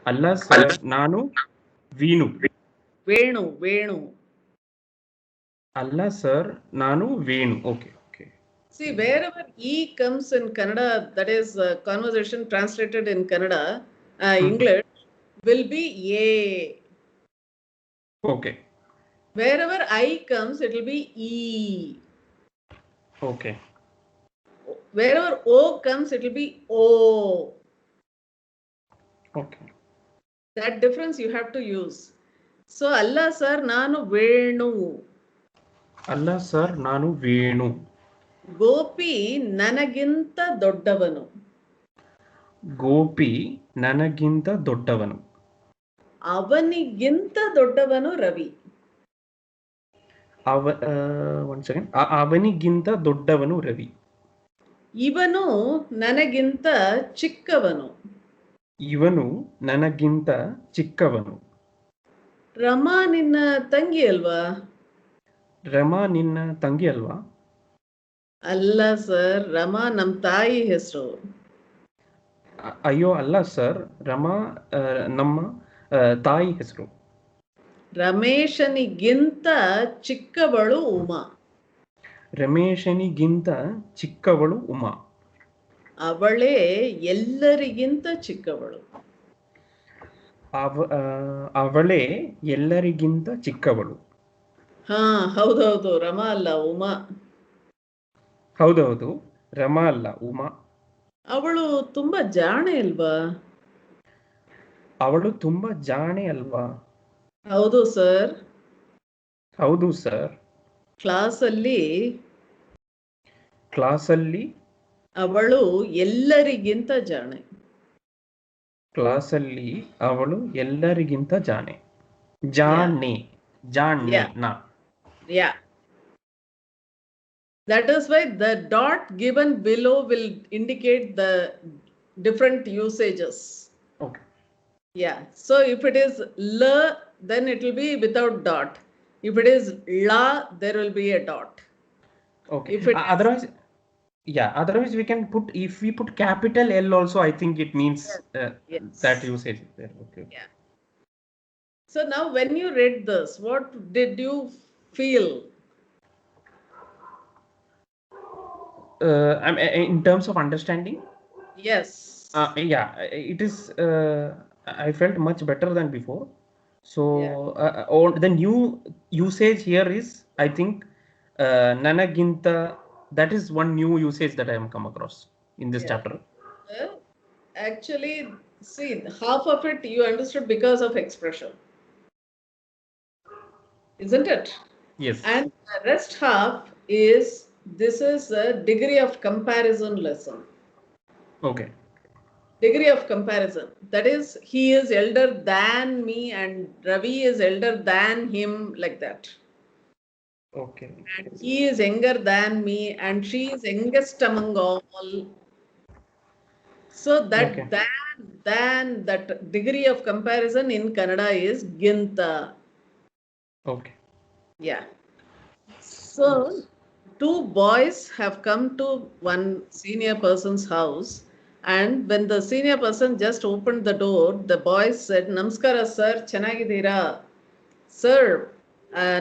ಅಲ್ಲ ಸರ್, ನಾನು ವೀಣು. ವೇಣು. ಅಲ್ಲ ಸರ್, ನಾನು Venu. Okay. See, wherever E comes in Kannada, that is conversation translated in Kannada, English, will be A. Okay. Wherever I comes, it will be E. Okay. Wherever O comes, it will be O. Okay. That difference you have to use. So, Allah sir, nanu Venu. ಅಲ್ಲ sir, ನಾನು ವೇಣು. ಗೋಪಿ ನನಗಿಂತ ದೊಡ್ಡವನು. ಗೋಪಿ ನನಗಿಂತ ದೊಡ್ಡವನು. ಅವನಿಗಿಂತ ದೊಡ್ಡವನು Ravi. One second. ಅವನಿಗಿಂತ ದೊಡ್ಡವನು ರವಿ. ಇವನು ನನಗಿಂತ ಚಿಕ್ಕವನು. ಇವನು ನನಗಿಂತ ಚಿಕ್ಕವನು. ರಮಾ ನಿನ್ನ ತಂಗಿ ಅಲ್ವಾ? ರಮಾ ನಿನ್ನ ತಂಗಿ ಅಲ್ವಾ? ಅಲ್ಲ ಸರ್, ರಮಾ ನಮ್ಮ ತಾಯಿ ಹೆಸರು. ಅಯ್ಯೋ ಅಲ್ಲ ಸರ್, ರಮಾ ನಮ್ಮ ತಾಯಿ ಹೆಸರು. ರಮೇಶನಿಗಿಂತ ಚಿಕ್ಕವಳು ಉಮಾ. ರಮೇಶನಿಗಿಂತ ಚಿಕ್ಕವಳು ಉಮಾ. ಅವಳೇ ಎಲ್ಲರಿಗಿಂತ ಚಿಕ್ಕವಳು. ಅವಳೇ ಎಲ್ಲರಿಗಿಂತ ಚಿಕ್ಕವಳು. ಹಾ, ಹೌದೌದು, ರಮಾ ಅಲ್ಲ ಉಮಾ. ಹೌದೌದು, ರಮಾ ಅಲ್ಲ ಉಮಾ. ಅವಳು ತುಂಬಾ ಜಾಣೆ ಅಲ್ವಾ? ಅವಳು ತುಂಬಾ ಜಾಣೆ ಅಲ್ವಾ? ಹೌದು ಸರ್. ಹೌದು ಸರ್. ಕ್ಲಾಸಲ್ಲಿ ಅವಳು ಎಲ್ಲರಿಗಿಂತ ಜಾಣೆ. ಕ್ಲಾಸಲ್ಲಿ ಅವಳು ಎಲ್ಲರಿಗಿಂತ ಜಾಣೆ. ಜಾಣೆ. Yeah. That is why the dot given below will indicate the different usages. Okay. Yeah. So if it is la, then it will be without dot. If it is la, there will be a dot. Okay. If it otherwise we can put, if we put capital L also, I think it means yes. that usage is there. Okay. Yeah. So now when you read this, what did you feel? In terms of understanding? Yes. It is, I felt much better than before. So the new usage here is, I think, nanaginta. That is one new usage that I have come across in this chapter. Actually, see, half of it you understood because of expression, isn't it? Yes. And the rest half is, this is a degree of comparison lesson. Okay. Degree of comparison. That is, he is elder than me and Ravi is elder than him, like that. Okay. And he is younger than me and she is youngest among all. So that that degree of comparison in Kannada is ginta. Okay. Yeah. So two boys have come to one senior person's house, and when the senior person just opened the door, the boys said, "Namaskara sir, chanagidira." Sir,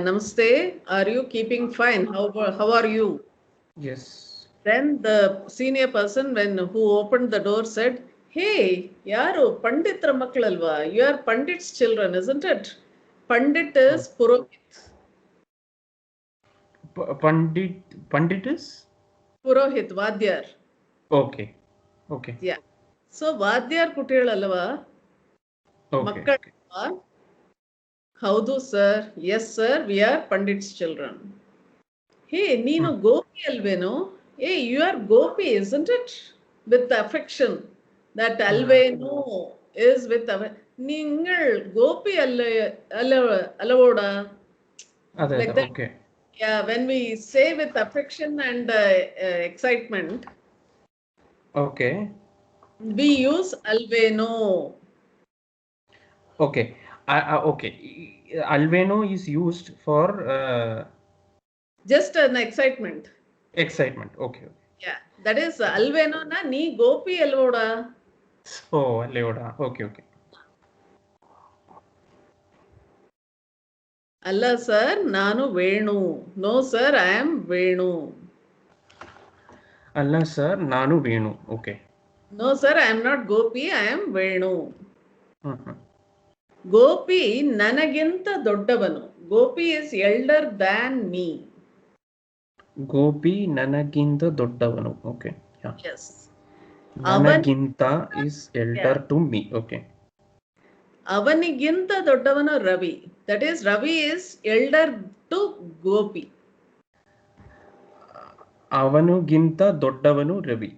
namaste. Are you keeping fine? How are you? Yes. Then the senior person, who opened the door, said, "Hey, yaru Panditra maklalva? You are Pandit's children, isn't it? Pandit is Purohit." Pandit is? Purohit, Vadyar. Okay. Yeah. So Vadyar Kutil alva? Okay. Howdu sir? Yes sir, we are Pandit's children. Hey, Nino Gopi alveno? Hey, you are Gopi, isn't it? With affection. That alveno is with Ningal Gopi alavoda. Like that. Okay. Yeah, when we say with affection and excitement. Okay. We use alveno. Okay. Okay. Alveno is used for just an excitement. Okay. Yeah, that is alveno na nee Gopi alvoda. Oh, alvoda. Okay. Alla sir, nanu Venu. No sir, I am Venu. Alla sir, nanu Venu. Okay. No sir, I am not Gopi, I am Venu. Mhm. Gopi nanaginta doddavanu. Gopi is elder than me. Gopi nanaginta doddavanu. Okay. Yeah. Yes. Nanaginta is Yeah. elder to me. Okay. Avaniginta doddavanu Ravi. That is, Ravi is elder to Gopi. Avanuginta doddavanu Ravi.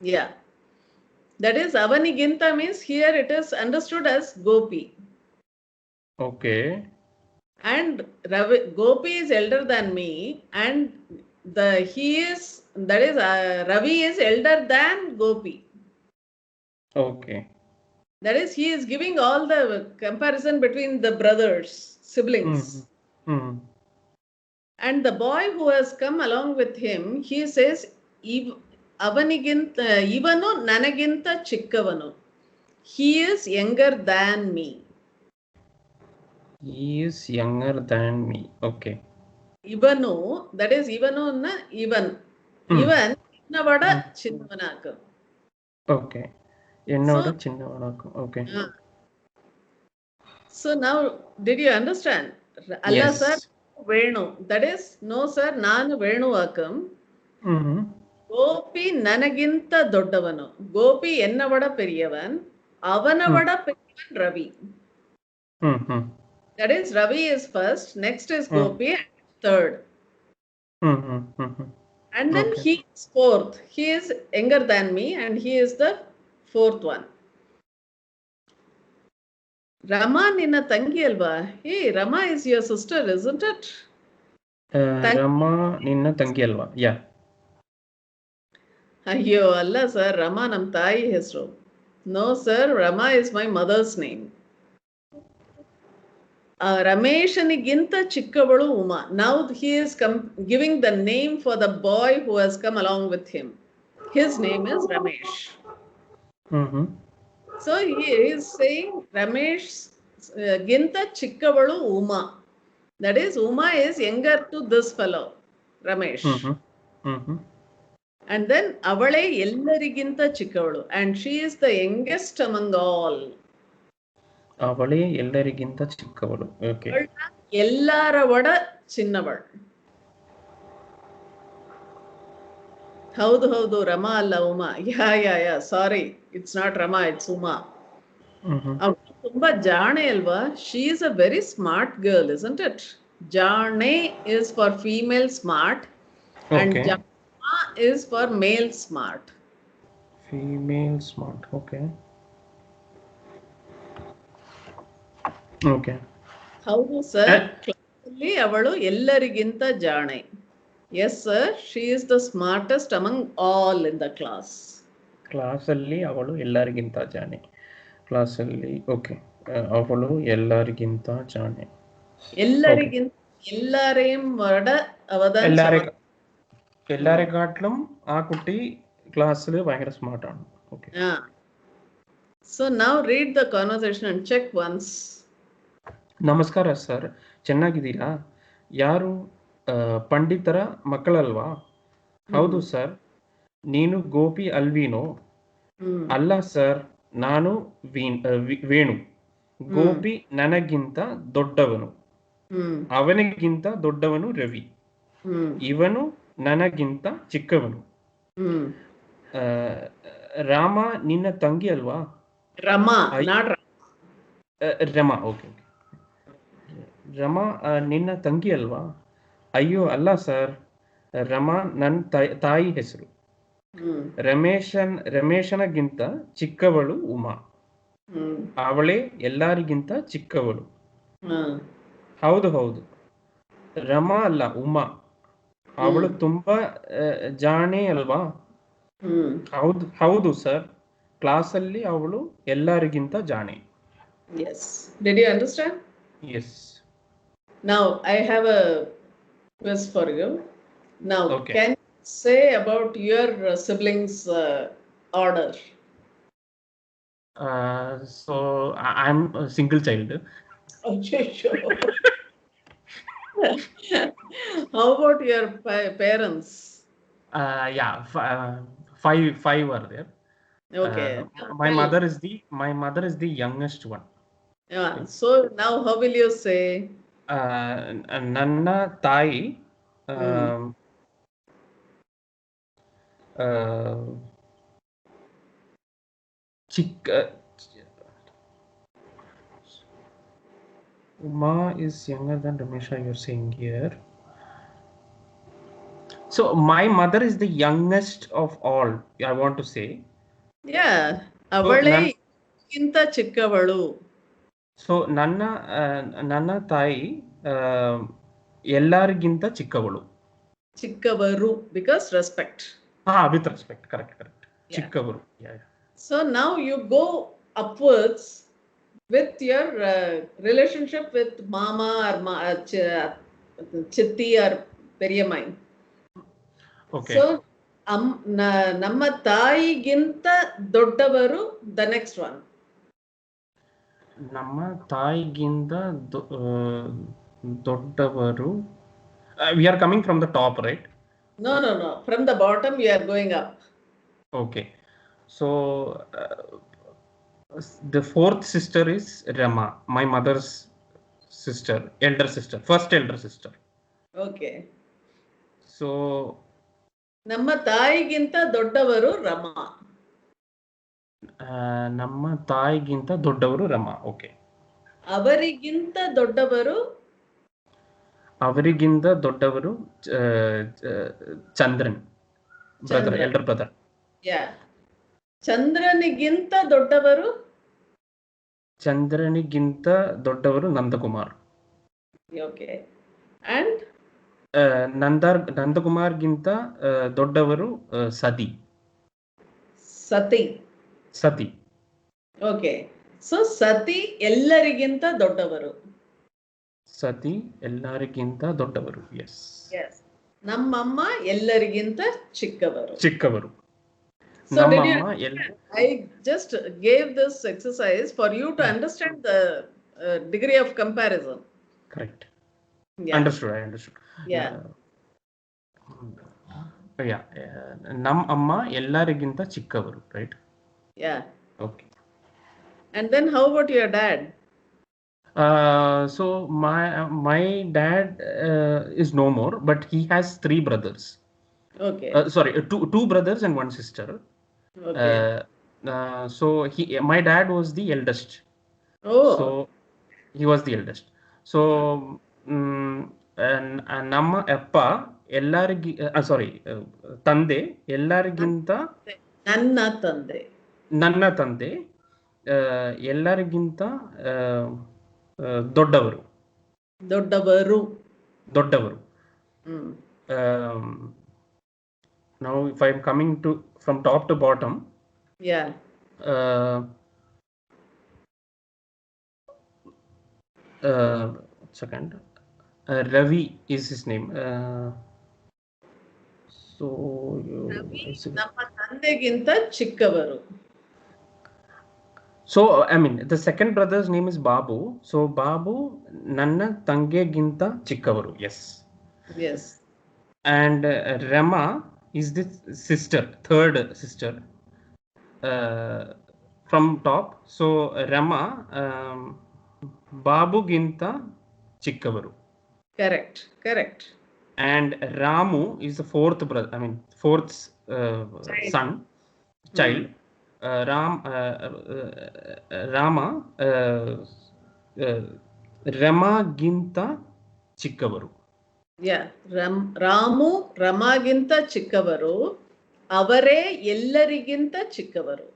Yeah. That is, Avaniginta means here it is understood as Gopi. Okay. And Ravi, Gopi is elder than me, and Ravi is elder than Gopi. Okay. That is, he is giving all the comparison between the brothers, siblings. Mhm. And the boy who has come along with him, he says, Avaniginta, Ivanu nanaginta chikkavanu. He is younger than me. He is younger than me. Okay. Ivanu, that is, Ivanu na Ivan. Ivan innavada chinnavanaku. Okay. என்னோட சின்னவனாக்கும். Okay. So now, did you understand? Allah Yes. sir, Venu. That is, no sir, nanu Venu akam. Mhm. Gopi nanaginta doddavanu. Gopi ennavada periyavan. Avanavada periyavan Ravi. Mhm. That is, Ravi is first, next is Gopi, and third. Mhm. Mhm. And then Okay. he is fourth. He is younger than me, and he is the fourth one. Rama nina tangi alva. Hey, Rama is your sister, isn't it? Rama ನಿನ್ನ ತಂಗಿ ಅಲ್ವಾ? Yeah. Ayyo, Allah sir, Rama nam tayi hesru. No sir, Rama is my mother's name. Rameshaniginta chikkavalu Uma. Now he is giving the name for the boy who has come along with him. His name is Ramesh. Mhm. So he is saying Ramesh ginta chikkavalu Uma. That is, Uma is younger to this fellow, Ramesh. Mhm. Mhm. And then avale ellariginta chikkavalu, and she is the youngest among all. ಅವಳೇ ಎಲ್ಲರಿಗಿಂತ ಚಿಕ್ಕವಳು. Okay. ಎಲ್ಲಾರವಡ ಚಿನ್ನವಳು. ಹೌದು ರಮಾ ಅಲ್ಲ Uma. Yeah sorry, it's not Rama, it's Uma. ಅವಳು ತುಂಬಾ ಜಾಣೆ ಅಲ್ವಾ? She is a very smart girl, isn't it? ಜಾಣೆ is for female smart, and Okay. ಜಾಣ is for male smart. Female smart. Okay. Okay. ಹೌದು ಸರ್, ಕ್ಲಾಸಲ್ಲಿ ಅವಳು ಎಲ್ಲರಿಗಿಂತ ಜಾಣೆ. Yes sir, she is the smartest among all in the class. ಕ್ಲಾಸಲ್ಲಿ ಅವಳು ಎಲ್ಲರಿಗಿಂತ ಜಾಣೆ. ಕ್ಲಾಸಲ್ಲಿ ಓಕೆ, ಅವಳು ಎಲ್ಲರಿಗಿಂತ ಜಾಣೆ. ಎಲ್ಲರಿಗಿಂತ എല്ലാരെയും വട അവതാൻ എല്ലാരെക്കാട്ടിലും ആ കുട്ടി ക്ലാസ്സിൽ ഭയങ്കര സ്മാർട്ടാണ്. Okay. So now read the conversation and check once. ನಮಸ್ಕಾರ ಸರ್, ಚೆನ್ನಾಗಿದ್ದೀರಾ? ಯಾರು ಪಂಡಿತರ ಮಕ್ಕಳಲ್ವಾ? ಹೌದು ಸರ್. ನೀನು ಗೋಪಿ ಅಲ್ವೀನೋ? ಅಲ್ಲ ಸರ್, ನಾನು ವೇಣು. ಗೋಪಿ ನನಗಿಂತ ದೊಡ್ಡವನು. ಅವನಿಗಿಂತ ದೊಡ್ಡವನು ರವಿ. ಇವನು ನನಗಿಂತ ಚಿಕ್ಕವನು. ರಾಮ ನಿನ್ನ ತಂಗಿ ಅಲ್ವಾ? ರಮಾ. ಓಕೆ. ರಮಾ ನಿನ್ನ ತಂಗಿ ಅಲ್ವಾ? ಅಯ್ಯೋ ಅಲ್ಲ ಸರ್, ರಮಾ ನನ್ನ ತಾಯಿ ಹೆಸರು. ರಮೇಶನಗಿಂತ ಚಿಕ್ಕವಳು ಉಮಾ. ಅವಳೇ ಎಲ್ಲರಿಗಿಂತ ಚಿಕ್ಕವಳು. ಹೌದು, ರಮಾ ಅಲ್ಲ ಉಮಾ. ಅವಳು ತುಂಬಾ ಜಾಣೆ ಅಲ್ವಾ? ಹೌದು ಸರ್, ಕ್ಲಾಸಲ್ಲಿ ಅವಳು ಎಲ್ಲರಿಗಿಂತ ಜಾಣೆ. Yes. Did you understand? Yes. Now I have a quiz for you. Now, Okay. can you say about your siblings' order? So I'm a single child. Oh, sure. How about your parents? Yeah, five are there. Okay. My Tell. mother is the youngest one. Yeah. So now how will you say? ನನ್ನ ತಾಯಿ Hmm. ಚಿಕ್ಕ Uma is younger than Ramesha, you're saying here. So my mother is the youngest of all, I want to say. Yeah. So ಅವಳೇ ಇಂತ ಚಿಕ್ಕವಳು. So ನನ್ನ ತಾಯಿ ಎಲ್ಲರಿಗಿಂತ ಚಿಕ್ಕವಳು. ಚಿಕ್ಕವರು because respect. With respect, correct. Yeah. ಚಿಕ್ಕವರು. Yeah. So now you go upwards with your relationship with mama or chitti or periyamai. Okay. So ನಮ್ಮ ತಾಯಿಗಿಂತ ದೊಡ್ಡವರು the next one. ನಮ್ಮ ತಾಯಿಗಿಂತ ದೊಡ್ಡವರು. We are coming from the top, right? No. From the bottom you are going up. Okay. So the fourth sister is Rama, my mother's sister, first elder sister. Okay. So ನಮ್ಮ ತಾಯಿಗಿಂತ ದೊಡ್ಡವರು ರಮಾ. ನಮ್ಮ ತಾಯಿಗಿಂತ ದೊಡ್ಡವರು Rama. Okay. ಅವರಿಗಿಂತ ದೊಡ್ಡವರು Chandran, brother, elder brother. ಯಾ. ಚಂದ್ರನಿಗಿಂತ ದೊಡ್ಡವರು Nandakumar. Okay. And ನಂದಕುಮಾರ್ಗಿಂತ ದೊಡ್ಡವರು ಸತಿ. Okay. So ಸತಿ ಎಲ್ಲರಿಗಿಂತ ದೊಡ್ಡವರು. ಎಸ್. ನಮ್ಮಮ್ಮ ಎಲ್ಲರಿಗಿಂತ ಚಿಕ್ಕವರು. So I just gave this exercise for you to understand the degree of comparison. Correct. Yeah. Understood. Yeah. ನಮ್ಮ ಅಮ್ಮ ಎಲ್ಲರಿಗಿಂತ ಚಿಕ್ಕವರು, right? Yeah. Okay. And then how about your dad? So my dad is no more, but he has 3 brothers. Okay. Sorry, two brothers and 1 sister. Okay. So my dad was the eldest. Oh. So he was the eldest. So ನಮ್ಮ ಅಪ್ಪ ಎಲ್ಲರಿಗಿ ತಂದೆ ಎಲ್ಲರಿಗಿಂತ ನನ್ನ ತಂದೆ ಎಲ್ಲರಿಗಿಂತ ದೊಡ್ಡವರು. Now if I'm coming from top to bottom. Yeah. Second. Ravi is his name. So ನಮ್ಮ ತಂದೆಗಿಂತ ಚಿಕ್ಕವರು. So I mean the second brother's name is Babu. So Babu ನನ್ನ ತಂಗೆಗಿಂತ ಚಿಕ್ಕವರು. Yes. And Rama is the third sister from top. So Rama ಬಾಬುಗಿಂತ ಚಿಕ್ಕವರು. Correct. And Ramu is the fourth brother, fourth child. Rama ರಮಾಗಿಂತ ಚಿಕ್ಕವರು. ರಾಮು ರಮಾಗಿಂತ ಚಿಕ್ಕವರು. ಅವರೇ ಎಲ್ಲರಿಗಿಂತ ಚಿಕ್ಕವರು.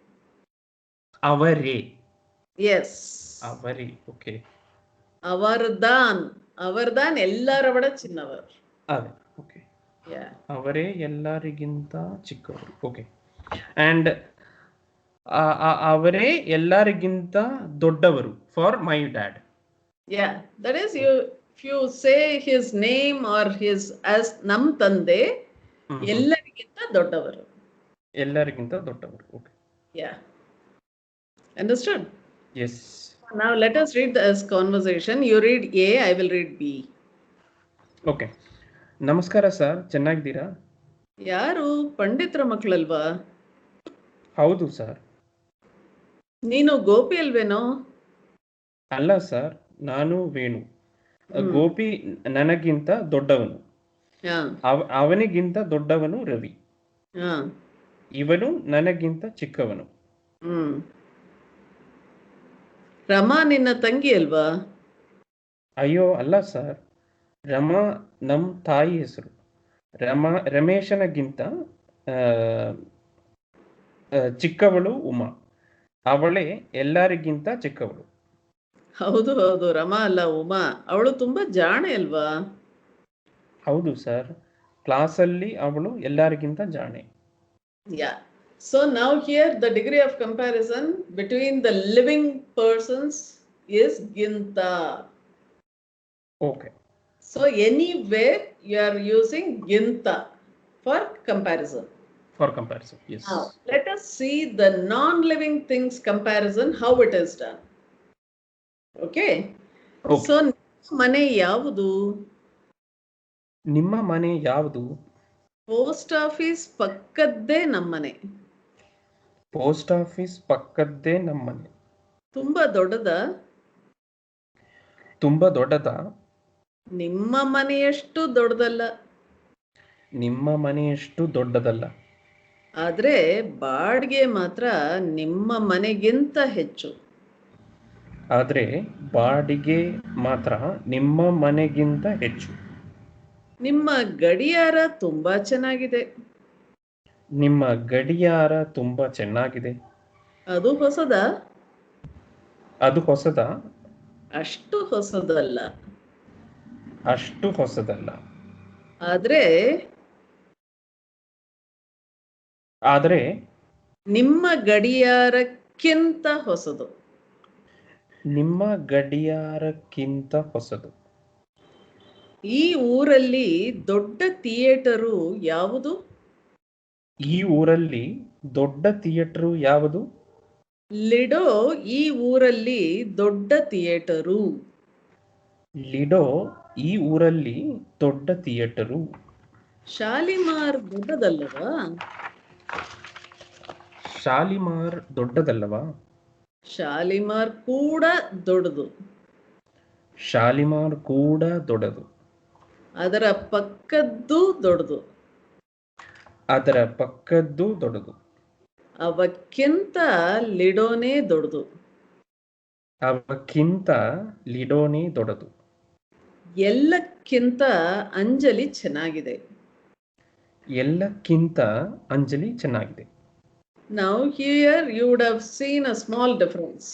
Yes. Okay. அவர்தான் ಎಲ್ಲರವಡ ಚಿನ್ನವರು. Okay. Yeah. ಅವರೇ ಎಲ್ಲರಿಗಿಂತ ಚಿಕ್ಕವರು. Okay. And ಅವರೇ ಎಲ್ಲರಿಗಿಂತ ದೊಡ್ಡವರು for my dad. Yeah, that is if you say his name or his as ನಮ್ ತಂದೆ ಎಲ್ಲರಿಗಿಂತ ದೊಡ್ಡವರು. Okay. Yeah. Understood? Yes. Now let us read this conversation. You read A, I will read B. Okay. ನಮಸ್ಕಾರ ಸರ್, ಚೆನ್ನಾಗಿದ್ದೀರಾ? ಯಾರು ಪಂಡಿತರ ಮಕ್ಕಳಲ್ವಾ? ಹೌದು sir. ನೀನು ಗೋಪಿ ಅಲ್ವೇನೋ? ಅಲ್ಲ ಸರ್, ನಾನು ವೇಣು. ಹ್ಮ್. ಗೋಪಿ ನನಗಿಂತ ದೊಡ್ಡವನು, ಹಾ ಅವನಿಗಿಂತ ದೊಡ್ಡವನು ರವಿ. ಹಾ ಇವನು ನನಗಿಂತ ಚಿಕ್ಕವನು. ಹ್ಮ್. ರಮಾ ನಿನ್ನ ತಂಗಿ ಅಲ್ವಾ? ಅಯ್ಯೋ ಅಲ್ಲ ಸರ್, ರಮಾ ನಮ್ಮ ತಾಯಿ ಹೆಸರು. ರಮೇಶನಿಗಿಂತ ಆ, ಚಿಕ್ಕವಳು ಉಮಾ. ಅವಳೇ ಎಲ್ಲರಿಗಿಂತ ಚಿಕ್ಕವಳು. ಹೌದು ಹೌದು, ರಮಾ ಅಲ್ಲ ಉಮಾ. ಅವಳು ತುಂಬಾ ಜಾಣೆ ಅಲ್ವಾ? ಹೌದು ಸರ್, ಕ್ಲಾಸಲ್ಲಿ ಅವಳು ಎಲ್ಲರಿಗಿಂತ ಜಾಣೆ. Yeah. So now here the degree of comparison between the living persons is ginta. Okay. So anywhere you are using ginta for comparison. For comparison, yes. Now let us see the non-living things comparison, how it is done. Okay. Okay. So ಮನೆ ಯಾವುದು? ನಿಮ್ಮ ಮನೆ ಯಾವುದು? Post office ಪಕ್ಕದ್ದೇ ನಮ್ಮನೆ. Post office ಪಕ್ಕದ್ದೇ ನಮ್ಮನೆ. ತುಂಬಾ ದೊಡ್ಡದ? ತುಂಬಾ ದೊಡ್ಡದಾ? ನಿಮ್ಮ ಮನೆಯಷ್ಟು ದೊಡ್ಡದಲ್ಲ. ನಿಮ್ಮ ಮನೆಯಷ್ಟು ದೊಡ್ಡದಲ್ಲ. ಆದ್ರೆ ಬಾಡಿಗೆ ಮಾತ್ರ ನಿಮ್ಮ ಮನೆಗಿಂತ ಹೆಚ್ಚು. ಆದ್ರೆ ಬಾಡಿಗೆ ಮಾತ್ರ ನಿಮ್ಮ ಮನೆಗಿಂತ ಹೆಚ್ಚು. ನಿಮ್ಮ ಗಡಿಯಾರ ತುಂಬಾ ಚೆನ್ನಾಗಿದೆ. ನಿಮ್ಮ ಗಡಿಯಾರ ತುಂಬಾ ಚೆನ್ನಾಗಿದೆ. ಅದು ಹೊಸದಾ? ಅದು ಹೊಸದಾ? ಅಷ್ಟು ಹೊಸದಲ್ಲ. ಅಷ್ಟು ಹೊಸದಲ್ಲ. ಆದ್ರೆ ಆದ್ರೆ ನಿಮ್ಮ ಗಡಿಯಾರಕ್ಕಿಂತ ಹೊಸದು. ನಿಮ್ಮ ಗಡಿಯಾರಕ್ಕಿಂತ ಹೊಸದು. ಈ ಊರಲ್ಲಿ ದೊಡ್ಡ ಥಿಯೇಟರು ಯಾವುದು? ಈ ಊರಲ್ಲಿ ದೊಡ್ಡ ಥಿಯೇಟರು ಯಾವುದು? ಲಿಡೋ ಈ ಊರಲ್ಲಿ ದೊಡ್ಡ ಥಿಯೇಟರು. ಲಿಡೋ ಈ ಊರಲ್ಲಿ ದೊಡ್ಡ ಥಿಯೇಟರು. ಶಾಲಿಮಾರ್ ದೊಡ್ಡದಲ್ಲವಾ? ಶಾಲಿಮಾರ್ ದೊಡ್ಡದಲ್ಲವಾ? ಶಾಲಿಮಾರ್ ಕೂಡ ದೊಡ್ಡದು. ಶಾಲಿಮಾರ್ ಕೂಡ ದೊಡ್ಡದು. ಅದರ ಪಕ್ಕದ್ದು ದೊಡ್ಡದು. ಅದರ ಪಕ್ಕದ್ದು ದೊಡ್ಡದು. ಅವಕ್ಕಿಂತ ಲಿಡೋನೇ ದೊಡ್ಡದು. ಅವಕ್ಕಿಂತ ಲಿಡೋನೇ ದೊಡ್ಡದು. ಎಲ್ಲಕ್ಕಿಂತ ಅಂಜಲಿ ಚೆನ್ನಾಗಿದೆ. ಎಲ್ಲಕ್ಕಿಂತ ಅಂಜಲಿ ಚೆನ್ನಾಗಿದೆ. Now here you would have seen a small difference.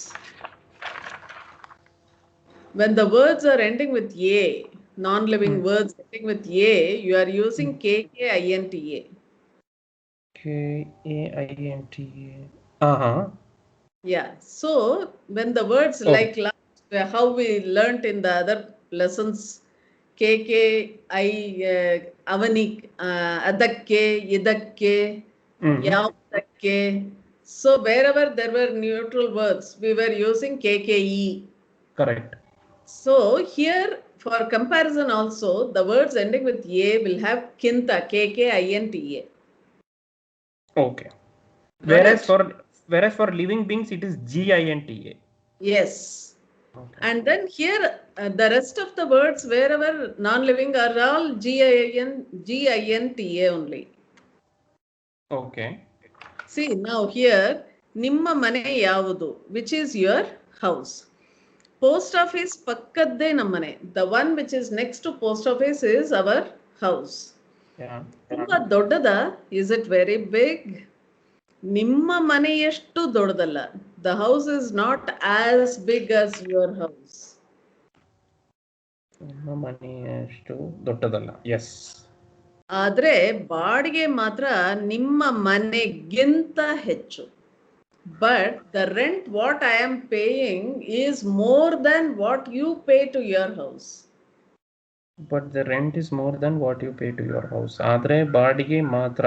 When the words are ending with A, non-living words ending with A, you are using KKINTA. KAINTA. Yeah. So when the words like how we learnt in the other lessons, KKI, avanik, adakke, idakke, yavadakke. So wherever there were neutral words, we were using KKE. Correct. So here for comparison also, the words ending with A will have kinta, KKINTA. Okay. Whereas for living beings it is GINTA. Yes. Okay. And then here the rest of the words wherever non-living are all GINTA only. Okay. See now here nimma mane yavudu, which is your house. Post office pakkadde nammane. The one which is next to post office is our house. Yeah. Tumba doddada? Is it very big? Nimma maneyashtu ದೊಡ್ಡದಲ್ಲ. The house is not as big as your house. ನಿಮ್ಮ ಮನೆಯಷ್ಟು ದೊಡ್ಡದಲ್ಲ. Yes. ಆದ್ರೆ ಬಾಡಿಗೆ ಮಾತ್ರ ನಿಮ್ಮ ಮನೆಗಿಂತ ಹೆಚ್ಚು. But the rent what I am paying is more than what you pay to your house. But the rent is more than what you pay to your house. ಆದ್ರೆ ಬಾಡಿಗೆ ಮಾತ್ರ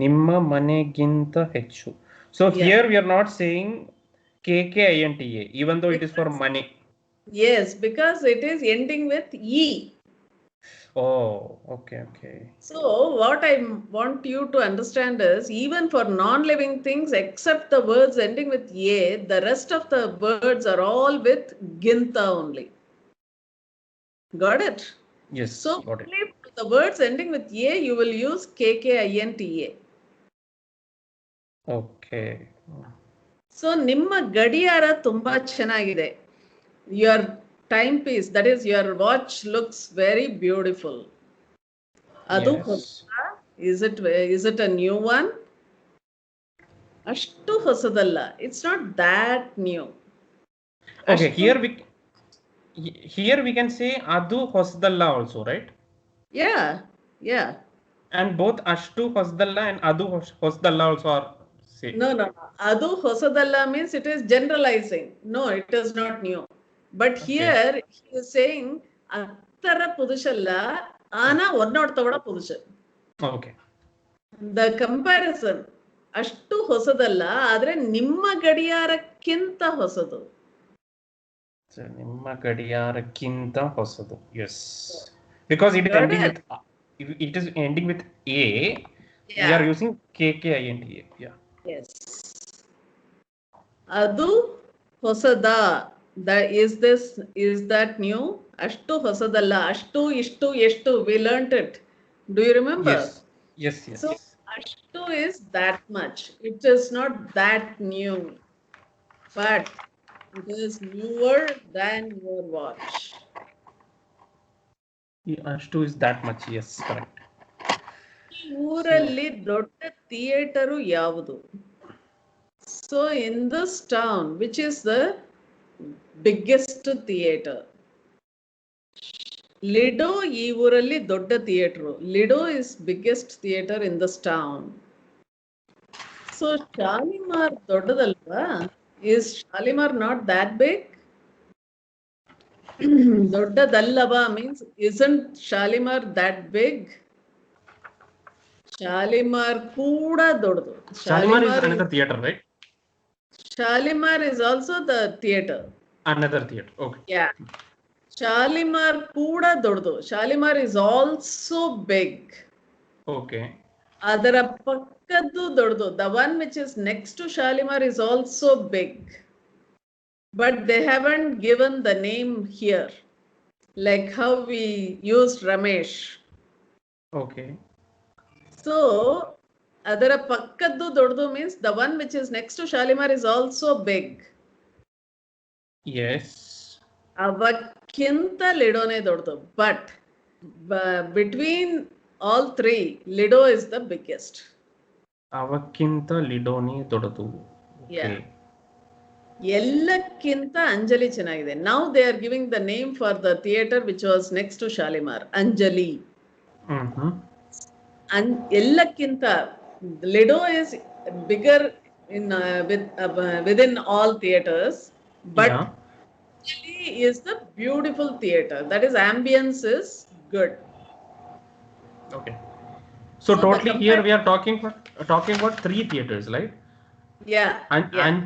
ನಿಮ್ಮ ಮನೆಗಿಂತ ಹೆಚ್ಚು. So here we are not saying KKINTA, even though it is for money. Yes, because it is ending with E. Oh, okay. So what I want you to understand is, even for non-living things, except the words ending with "a", the rest of the words are all with "ginta" only. Got it? Yes, So got it. only for the words ending with "a", you will use KKINTA. Okay. So ನಿಮ್ಮ ಗಡಿಯಾರ ತುಂಬಾ ಚೆನ್ನಾಗಿದೆ. Your timepiece, that is your watch, looks very beautiful. ಅದು Yes. ಹೊಸದಾ? Is it a new one? ಅಷ್ಟು ಹೊಸದಲ್ಲ. It's not that new. Okay, ಅಷ್ಟು here we can say adu ಹೊಸದಲ್ಲ also, right? yeah. And both ashtu ಹೊಸದಲ್ಲ and adu ಹೊಸದಲ್ಲ also are same. No. ಅದು ಹೊಸದಲ್ಲ means it is generalizing. No, it is not new. But Okay. here he is saying ಅತ್ತರ ಪುರುಷಲ್ಲ, ಆನ ಒನ್ನೋಡ್ತವಡ ಪುರುಷ. Okay. The comparison ಅಷ್ಟು ಹೊಸದಲ್ಲ, ಆದ್ರೆ ನಿಮ್ಮ ಗಡಿಯಾರಕ್ಕಿಂತ ಹೊಸದು. So, ನಿಮ್ಮ ಗಡಿಯಾರಕ್ಕಿಂತ ಹೊಸದು. Yes. Because it is Got ending it? with it is ending with A. We Yeah. are using KKINTA. Yeah. Yes. ಅದು ಹೊಸದ. Is that new? ಅಷ್ಟು ಹೊಸದಲ್ಲ. ಅಷ್ಟು ಇಷ್ಟು ಎಷ್ಟು. We learnt it. Do you remember? Yes. So ಅಷ್ಟು is that much. It is not that new, but it is newer than your watch. Ashtu is that much. Yes, correct. ಈ ಊರಲ್ಲಿ ದೊಡ್ಡ theatre ಯಾವುದು? So in this town, which is the biggest theater? Lido ಈ ಊರಲ್ಲಿ ದೊಡ್ಡ theatre. Lido is biggest theater in this town. So Shalimar ದೊಡ್ಡದಲ್ವಾ? Is Shalimar not that big? ದೊಡ್ಡದಲ್ಲವಾ means isn't Shalimar that big? Shalimar ಕೂಡ ದೊಡ್ಡದು. Shalimar is another theater, right? Shalimar is also the theater. Another theater. Okay. Yeah. Shalimar ಕೂಡ ದೊಡ್ಡದು. Shalimar is also big. Okay. ಅದರ ಪಕ್ಕದ್ದು ದೊಡ್ಡದು. The one which is next to Shalimar is also big. But they haven't given the name here. Like how we used Ramesh. Okay. So, ಅದರ ಪಕ್ಕದ್ದು ದೊಡ್ಡದು means the one which is next to Shalimar is also big. Yes. ಅವಕ್ಕಿಂತ ಲಿಡೋನೇ ದೊಡ್ಡದು. But between all three, Lido is the biggest. ಅವಕ್ಕಿಂತ ಲಿಡೋನಿ ದೊಡ್ಡದು. Okay. ಎಲ್ಲಕ್ಕಿಂತ ಅಂಜಲಿ ಚೆನ್ನಾಗಿದೆ. Now they are giving the name for the theater which was next to Shalimar, Anjali. ಎಲ್ಲಕ್ಕಿಂತ Lido is bigger in within all theaters, but Anjali is the beautiful theater. That is, ambience is good. Okay. So totally here we are talking about three theaters, right? Yeah. And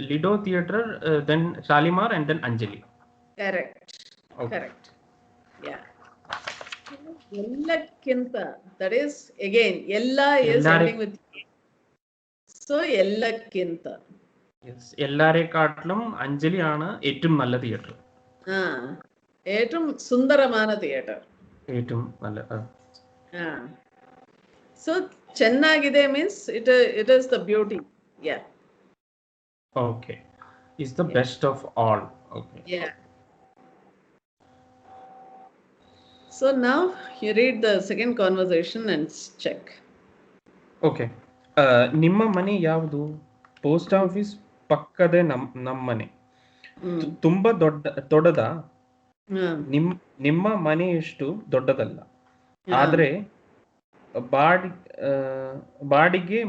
Lido theater, then Shalimar, and then Anjali. Correct. Okay. Correct. Yeah. ಎಲ್ಲಕ್ಕಿಂತ, that is again ella is ending with so ಎಲ್ಲಕ್ಕಿಂತ. Yes. എല്ലാരെക്കാട്ടിലും Anjali ആണ് ഏറ്റവും നല്ല theatre. ഏറ്റവും സുന്ദരமான theatre. ഏറ്റവും നല്ല. So ಚೆನ್ನಾಗಿದೆ means it is the beauty. Yeah. Okay. Is the best of all. Okay. Yeah. So now you read the second conversation and check. Okay. ನಿಮ್ಮ ಮನೆ ಯಾವುದು? ಪೋಸ್ಟ್ ಆಫೀಸ್ ಪಕ್ಕದೇ ನಮ್ಮ ಮನೆ. ತುಂಬಾ ದೊಡ್ಡದ? ನಿಮ್ಮ ಮನೆ ಎಷ್ಟು ದೊಡ್ಡದಲ್ಲ, ಆದ್ರೆ ಬಾಡಿಗೆ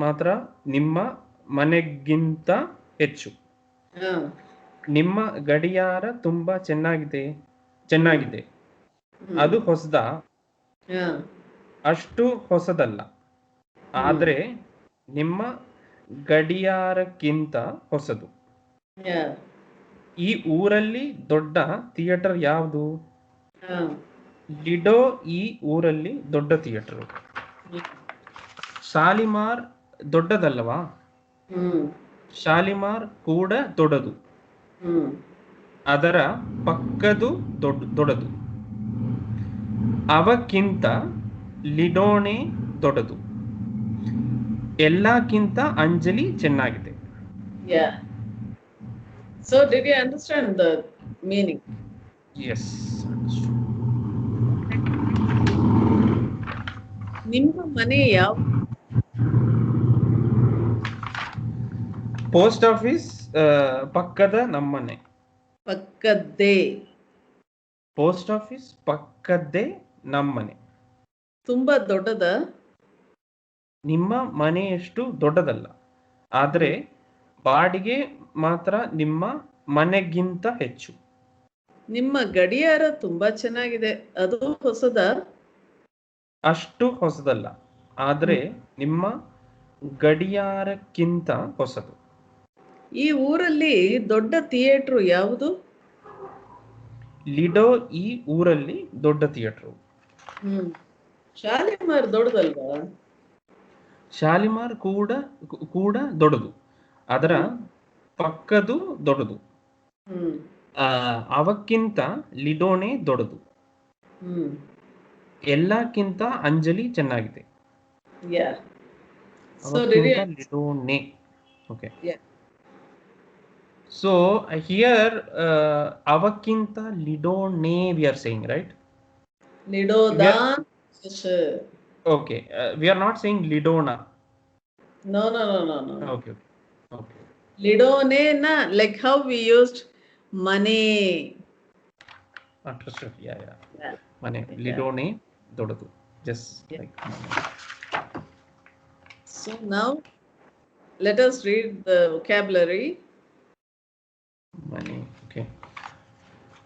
ಮಾತ್ರ ನಿಮ್ಮ ಮನೆಗಿಂತ ಹೆಚ್ಚು. ನಿಮ್ಮ ಗಡಿಯಾರ ತುಂಬಾ ಚೆನ್ನಾಗಿದೆ. ಅದು ಹೊಸದಾ? ಅಷ್ಟು ಹೊಸದಲ್ಲ, ಆದ್ರೆ ನಿಮ್ಮ ಗಡಿಯಾರಕ್ಕಿಂತ ಹೊಸದು. ಈ ಊರಲ್ಲಿ ದೊಡ್ಡ ಥಿಯೇಟರ್ ಯಾವುದು? Ah. ಲಿಡೋ ಈ ಊರಲ್ಲಿ ದೊಡ್ಡ ಥಿಯೇಟರ್. ಶಾಲಿಮಾರ್ ದೊಡ್ಡದಲ್ಲವಾ? Hmm. ಶಾಲಿಮಾರ್ ಕೂಡ ದೊಡ್ಡದು. Hmm. ಅದರ ಪಕ್ಕದು ದೊಡ್ಡದು. ಅವಕ್ಕಿಂತ ಲಿಡೋನೆ ದೊಡ್ಡದು. ಎಲ್ಲಕ್ಕಿಂತ ಅಂಜಲಿ ಚೆನ್ನಾಗಿದೆ. Yeah. So did you understand the meaning? Yes. ನಿಮ್ಮ ಮನೆ ಯಾವ? ಪೋಸ್ಟ್ ಆಫೀಸ್ ಪಕ್ಕದ ನಮ್ಮನೆ. ಪಕ್ಕದ್ದೇ. ಪೋಸ್ಟ್ ಆಫೀಸ್ ಪಕ್ಕದ್ದೇ ನಮ್ಮನೆ. ತುಂಬಾ ದೊಡ್ಡದ? ನಿಮ್ಮ ಮನೆಯಷ್ಟು ದೊಡ್ಡದಲ್ಲ, ಆದರೆ ಬಾಡಿಗೆ ಮಾತ್ರ ನಿಮ್ಮ ಮನೆಗಿಂತ ಹೆಚ್ಚು. ನಿಮ್ಮ ಗಡಿಯಾರ ತುಂಬಾ ಚೆನ್ನಾಗಿದೆ, ಅದು ಹೊಸದ? ಅಷ್ಟು ಹೊಸದಲ್ಲ, ಆದರೆ ನಿಮ್ಮ ಗಡಿಯಾರಕ್ಕಿಂತ ಹೊಸದು. ಈ ಊರಲ್ಲಿ ದೊಡ್ಡ ಥಿಯೇಟರ್ ಯಾವುದು? ಲಿಡೋ ಈ ಊರಲ್ಲಿ ದೊಡ್ಡ ಥಿಯೇಟರ್. ಶಾಲಿಮಾರ್ ದೊಡ್ಡದಲ್ವಾ? ಶಾಲಿಮಾರ್ ಕೂಡ ದೊಡ್ಡದು, ಅದರ ಪಕ್ಕದು ದೊಡ್ಡದು. ಅವಕ್ಕಿಂತ ಲಿಡೋನೆ ದೊಡ್ಡದು. ಎಲ್ಲಕ್ಕಿಂತ ಅಂಜಲಿ ಚೆನ್ನಾಗಿದೆ. ಲಿಡೋನೆ. Okay. Yeah. So here avakkinta lidone we are saying, right? Lidoda. Okay. We are not saying lidona. No. Okay. Lidone na, like how we used money. Understood. Yeah. Money. Lidone dodadu. Just like money. So now let us read the vocabulary. Money. Okay.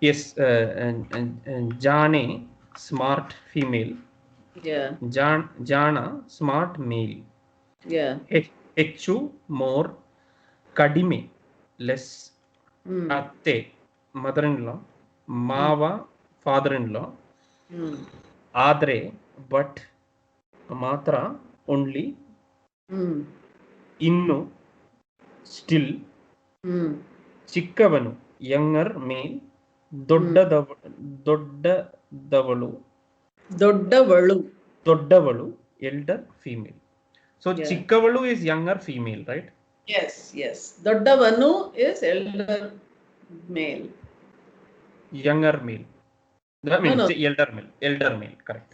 Yes. And Jane, smart female. Yeah. Jana, smart male. Yeah. ಹೆಚ್ಚು, more. Kadime, less. Atte, mother-in-law. Mava, father-in-law. Adre, but. Matra, only. Innu, still. ಚಿಕ್ಕವನು, younger male. ದೊಡ್ಡವಳು, elder female. So ಚಿಕ್ಕವಳು is younger female, right? Yes. ದೊಡ್ಡವನು is elder male. Younger male. That means elder male, correct.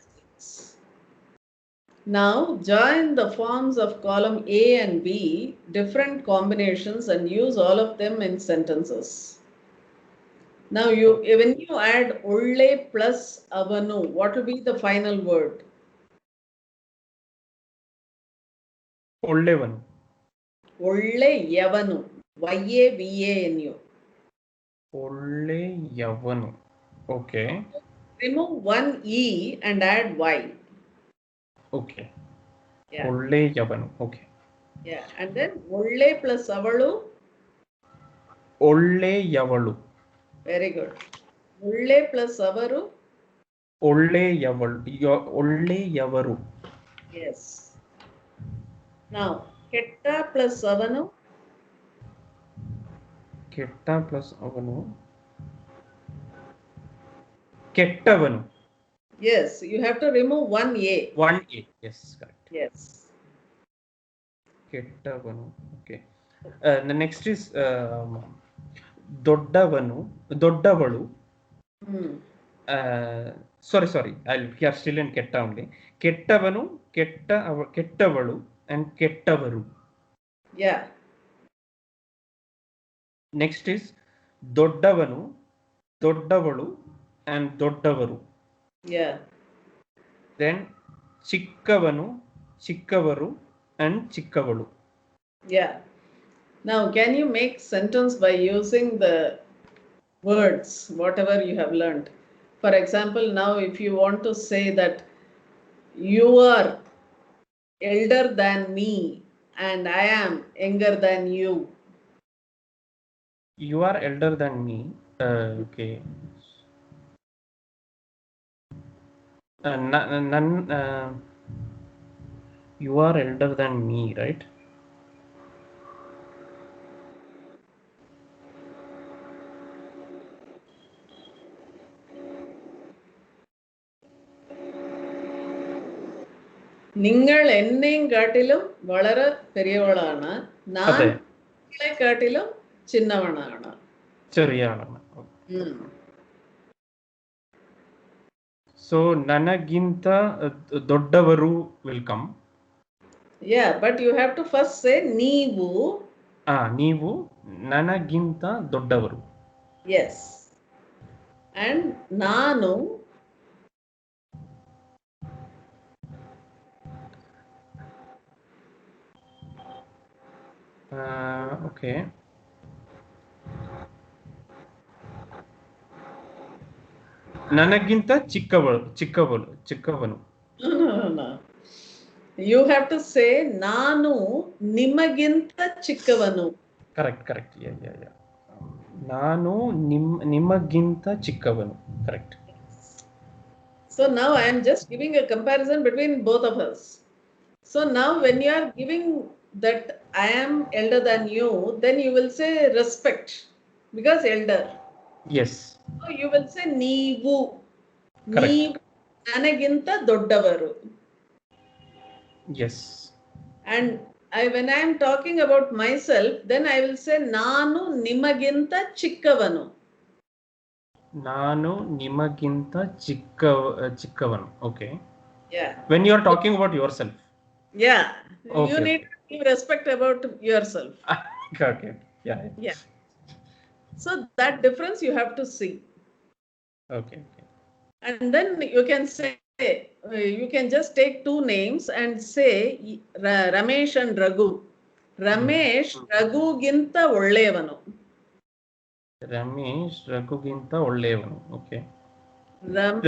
Now join the forms of column A and B, different combinations, and use all of them in sentences. Now when you add olle plus avanu, what will be the final word? Ollevanu. Olleyavanu. Y-A-V-A-N-U. Olleyavanu. Okay. Remove one E and add Y. Okay. Yeah. Olleyavanu. Okay. Yeah. And then olle plus avalu. Olleyavalu. Very good. Olle plus avaru. Olleyavaru. Yes. Now, ketta plus avanu. Ketta plus avanu. Kettavanu. Yes, you have to remove one A. One A. Yes, correct. Yes. Kettavanu. Okay. The next is Doddavalu. Sorry. We are still in Ketta only. Kettavanu, Kettavalu, and Kettavaru. Yeah. Next is Doddavanu, Doddavalu, and Doddavaru. Yeah. Then Chikkavanu, Chikkavaru, and Chikkavalu. Yeah. Now, can you make sentence by using the words, whatever you have learned? For example, now if you want to say that you are elder than me and I am younger than you. You are elder than me. Okay. You are elder than me, right? നിങ്ങൾ എന്നെയും കാട്ടിലും വളരെ പെരിയവളാണ്, ഞാൻ അതെ, നിങ്ങളെ കാട്ടിലും ചിന്നവനാണ്. ചെറിയ ആളാണ്. Hmm. So ನನಗಿಂತ ದೊಡ್ಡವರು will come. Yeah, but you have to first say ನೀವು. ನೀವು ನನಗಿಂತ ದೊಡ್ಡವರು. Yes. And ನಾನು Okay. ನನಗಿಂತ ಚಿಕ್ಕವನು. no. You have to say ನಾನು ನಿಮಗಿಂತ ಚಿಕ್ಕವನು. Correct. Yeah. ನಾನು ನಿಮಗಿಂತ ಚಿಕ್ಕವನು. Correct. So now I am just giving a comparison between both of us. So now when you are giving that I am elder than you, then you will say respect because elder. Yes. So you will say ನೀವು. Correct. ನೀವು ನನಗಿಂತ ದೊಡ್ಡವರು. Yes. And when I am talking about myself, then I will say ನಾನು ನಿಮಗಿಂತ ಚಿಕ್ಕವನು. ನಾನು ನಿಮಗಿಂತ ಚಿಕ್ಕವನು. Okay. Yeah. When you are talking about yourself. Yeah. Okay, You need to give respect about yourself. Okay. Yeah. So that difference you have to see. Okay. And then you can say, you can just take two names and say Ramesh and Raghu. Ramesh ರಘುಗಿಂತ ಒಳ್ಳೆಯವನು. ರಮೇಶ್ ರಘುಗಿಂತ ಒಳ್ಳೆಯವನು. Okay. Raghu,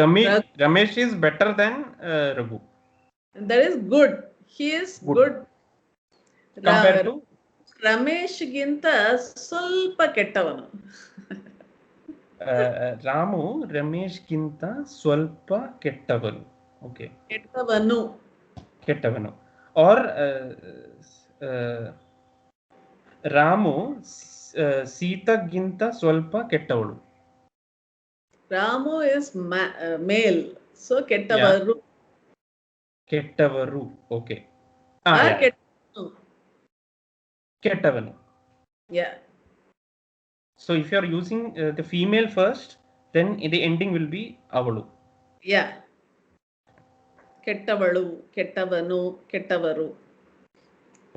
Ramesh is better than Raghu. that is good. He is good. Compared to ರಮೇಶ್ಗಿಂತ ಸ್ವಲ್ಪ ಕೆಟ್ಟವನು. ರಾಮು ರಮೇಶ್ಗಿಂತ ಸ್ವಲ್ಪ ಕೆಟ್ಟವನು. Okay. ಕೆಟ್ಟವನು. Or Ramu ಸೀತಾಗಿಂತ ಸ್ವಲ್ಪ ಕೆಟ್ಟವಳು. Ramu is male, so ಕೆಟ್ಟವರು. ಕೆಟ್ಟವರು. Okay. ಕೆಟ್ಟವನು. Yeah. So if you are using the female first, then the ending will be avalu. Yeah. ಕೆಟ್ಟವಳು, ಕೆಟ್ಟವನು, ಕೆಟ್ಟವರು.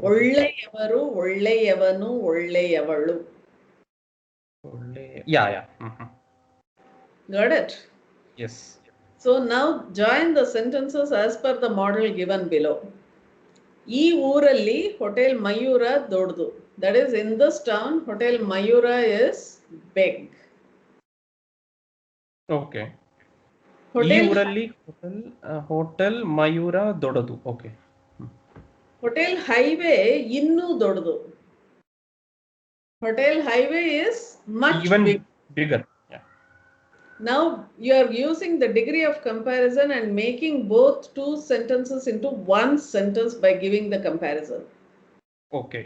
ಒಳ್ಳೆಯವರು, ಒಳ್ಳೆಯವನು, ಒಳ್ಳೆಯವಳು. Yeah. Got it? Yes. So now join the sentences as per the model given below. ಈ ಊರಲ್ಲಿ hotel Mayura ದೊಡ್ಡದು. That is, in this town, Hotel Mayura is big. Okay. ಈ ಊರಲ್ಲಿ hotel Mayura ದೊಡ್ಡದು. Okay. Hotel highway ಇನ್ನೂ ದೊಡ್ಡದು. Hotel highway is much even bigger. Yeah. Now you are using the degree of comparison and making both two sentences into one sentence by giving the comparison. Okay.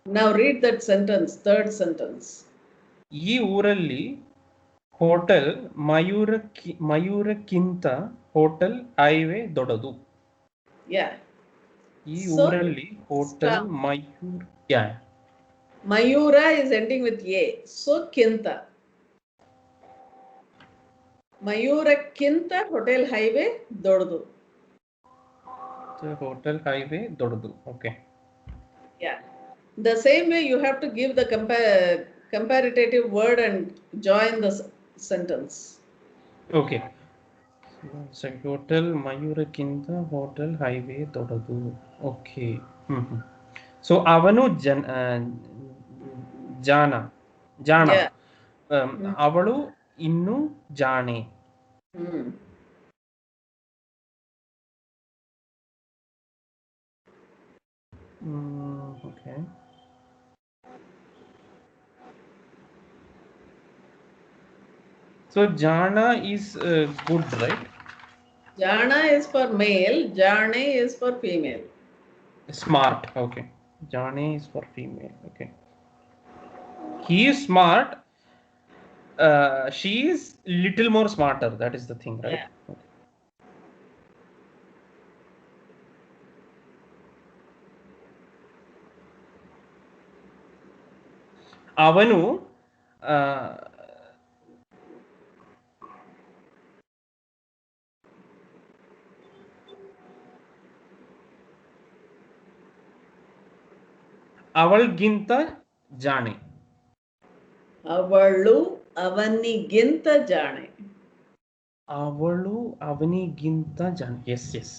Now read that sentence, third sentence. ಈ ಊರಲ್ಲಿ hotel ಮಯೂರಕ್ಕಿಂತ hotel highway ದೊಡ್ಡದು. Yeah. ಈ ಊರಲ್ಲಿ hotel Mayura is ending with A. So kinta. Mayurakkinta hotel highway ದೊಡ್ಡದು. Hotel highway ದೊಡ್ಡದು. Okay. Yeah. The same way you have to give the comparative word and join the sentence. Okay. Hotel ಮಯೂರಕ್ಕಿಂತ hotel highway ದೊಡ್ಡದು. Okay. So ಅವನು ಜಾಣ. ಅವಳು ಇನ್ನು ಜಾಣೆ. Okay. So jana is good, right? Jana is for male, jane is for female. Smart. Okay. Jane is for female. Okay. He is smart. She is little more smarter. That is the thing, right? Yeah. Okay. Avanu. ಅವಳಿಗಿಂತ ಜಾಣೆ. ಅವಳು ಅವನಿಗಿಂತ ಜಾಣೆ. ಅವಳು ಅವನಿಗಿಂತ ಜಾಣೆ. Yes, yes.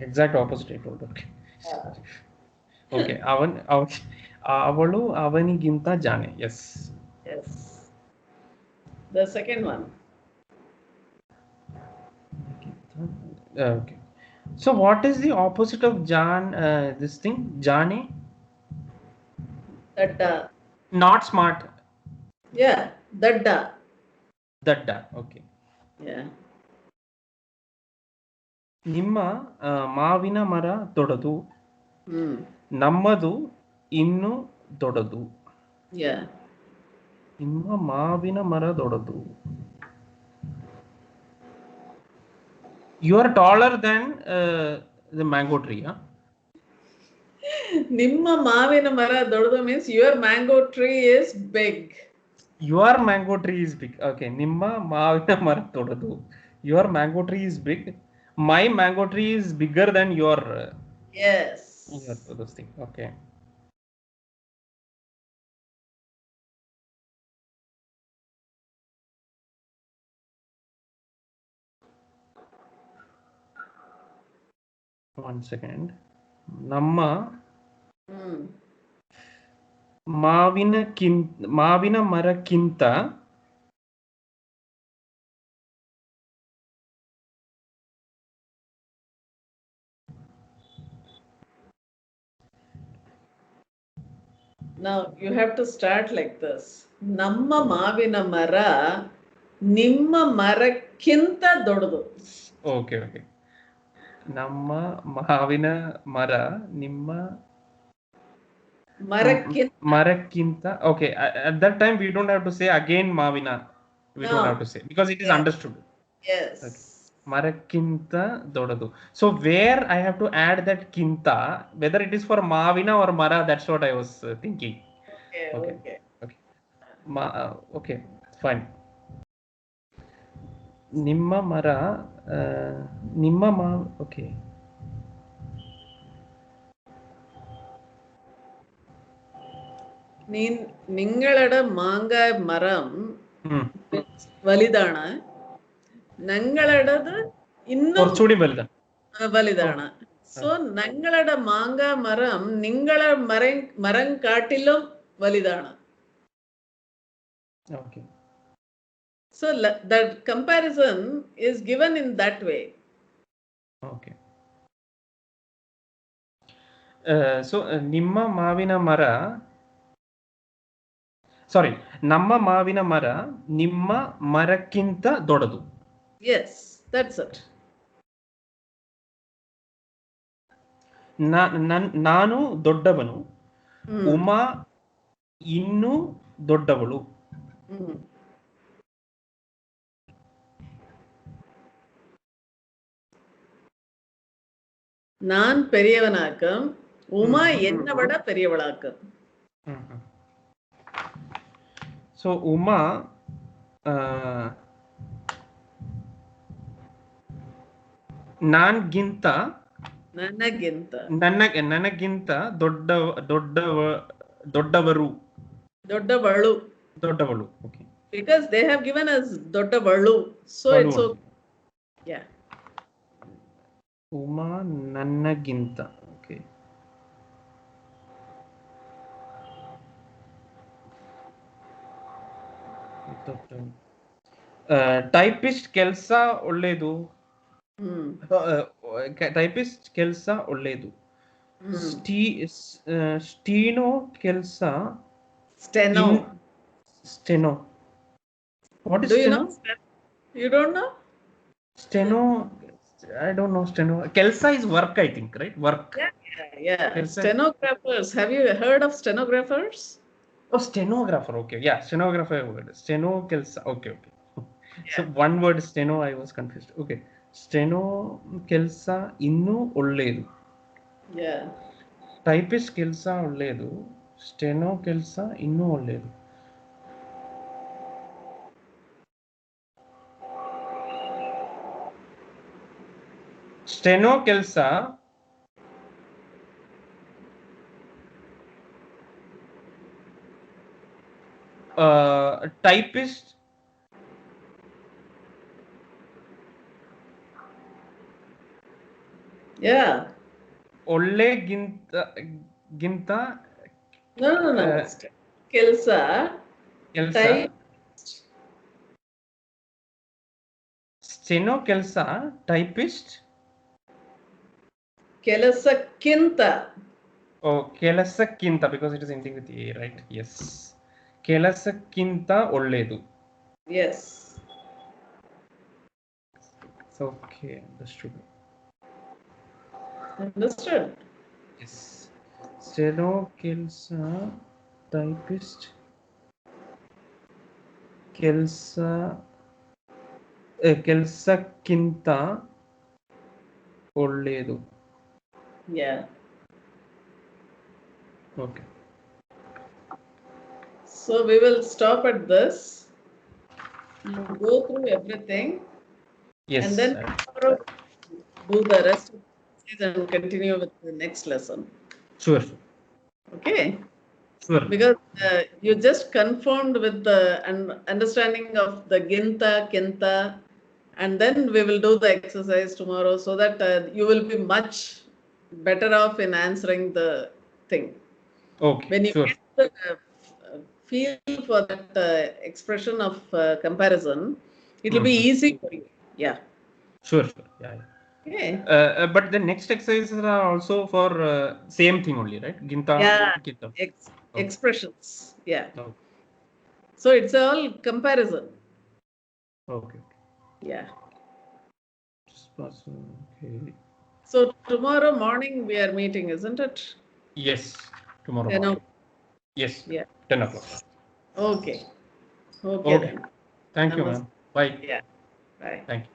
Exact opposite I told. Okay. Okay. ಅವಳು ಅವನಿಗಿಂತ ಜಾಣೆ. Yes. Yes. The second one. Okay. So what is the opposite of this thing? Jane? Dadda. Not smart. Yeah. Dadda. Dadda. Okay. Yeah. ನಿಮ್ಮ ಮಾವಿನ ಮರ ದೊಡ್ಡದು. ನಮ್ಮದು ಇನ್ನು ದೊಡ್ಡದು. Yeah. ನಿಮ್ಮ ಮಾವಿನ ಮರ ದೊಡ್ಡದು. You are taller than the mango tree, huh? ನಿಮ್ಮ ಮಾವಿನ ಮರ ದೊಡ್ಡದು means your mango tree is big. Your mango tree is big. Okay. ನಿಮ್ಮ ಮಾವಿನ ಮರ ದೊಡ್ಡದು. Your mango tree is big. My mango tree is bigger than your. Yes. This thing. Okay. One second. ನಮ್ಮ ಮಾವಿನ ಮರಕ್ಕಿಂತ Now you have to start like this. ನಮ್ಮ ಮಾವಿನ ಮರ ನಿಮ್ಮ ಮರಕ್ಕಿಂತ ದೊಡ್ಡದು. Okay, okay. ನಮ್ಮ ಮಾವಿನ ಮರ ನಿಮ್ಮ ಮರಕ್ಕಿಂತ. Okay. At that time we don't have to say again ಮಾವಿನ. We don't have to say because it is understood. Yes. Okay. ಮರಕ್ಕಿಂತ ದೊಡ್ಡದು. So where I have to add that ಕಿಂತ, whether it is for ಮಾವಿನ or mara, that's what I was thinking. Okay. Okay, fine. ನಿಮ್ಮ ಮರ okay. നിങ്ങളുടെ മാങ്കായ മരം വലുതാണ്, ഞങ്ങളുടേത് ഇന്നും കുറച്ചുകൂടി വലുതാണ്. സോ ഞങ്ങളുടെ മാങ്കായ മരം നിങ്ങളെ മരം കാട്ടിലും വലുതാണ്. Okay. So that comparison is given in that way. Okay. So ನಿಮ್ಮ ಮಾವಿನ ಮರ, ಸಾರಿ, ನಮ್ಮ ಮಾವಿನ ಮರ ನಿಮ್ಮ ಮರಕ್ಕಿಂತ ದೊಡ್ಡದು. Yes, that's it. ನಾನು ದೊಡ್ಡವನು, ಉಮಾ ಇನ್ನೂ ದೊಡ್ಡವಳು. நான் பெரியவனாக்கம், உமா என்னை விட பெரியவளாக்கம். So உமா ನನಗಿಂತ ದೊಡ್ಡವರು. Okay. Because they have given us ದೊಡ್ಡವಳು, so it's okay. Yeah. Uma ನನಗಿಂತ. Okay. ಟೈಪಿಸ್ಟ್ ಕೆಲಸ ಒಳ್ಳೇದು. ಟೈಪಿಸ್ಟ್ ಕೆಲಸ ಒಳ್ಳೇದು. ಸ್ಟೀನೋ ಕೆಲಸ. Steno. What is Do you steno? know steno? You don't know? Steno, I don't know steno. Kelsa is work, I think, right? Work. Yeah. Kelsa. Stenographers. Have you heard of stenographers? Oh, stenographer. Okay, yeah, stenographer word. Steno, Kelsa. Okay. So Yeah. one word steno, I was confused. Okay, steno, Kelsa, innu olledu. Yeah. Typist Kelsa olledu. Steno, Kelsa, innu olledu. Steno, Kelsa. Typist. Yeah. Olle ginta No. Kelsa. Kelsa. Type. Steno, Kelsa, typist. Kelasa Kinta. Oh, Kelasakinta, because it is ending with A, right? Yes. Kelasakinta olledu. Yes. Okay, understood. Understood? Yes. Steno, Kelsa, typist. Kelsa, Kelsakinta olledu. Yeah. Okay. So we will stop at this. You go through everything and Yes. then tomorrow do the rest of the essays and continue with the next lesson. Sure. Okay? Sure. Because you just confirmed with the understanding of the Ginta, Kinta, and then we will do the exercise tomorrow so that you will be much better off in answering the thing. Okay. When you Sure. get the feel for that expression of comparison, it will be easy for you. Yeah. Sure. Yeah. Okay. But the next exercises are also for same thing only, right? Ginta, Yeah. Ginta. Expressions. Yeah. Okay. So it's all comparison. Okay. Yeah. Okay. So tomorrow morning we are meeting, isn't it? Yes. Tomorrow 10 morning. o'clock. Yes. Yeah. 10 o'clock. Okay. Okay Okay. then. Thank you, Namaste. ma'am. Bye. Yeah. Bye. Thank you.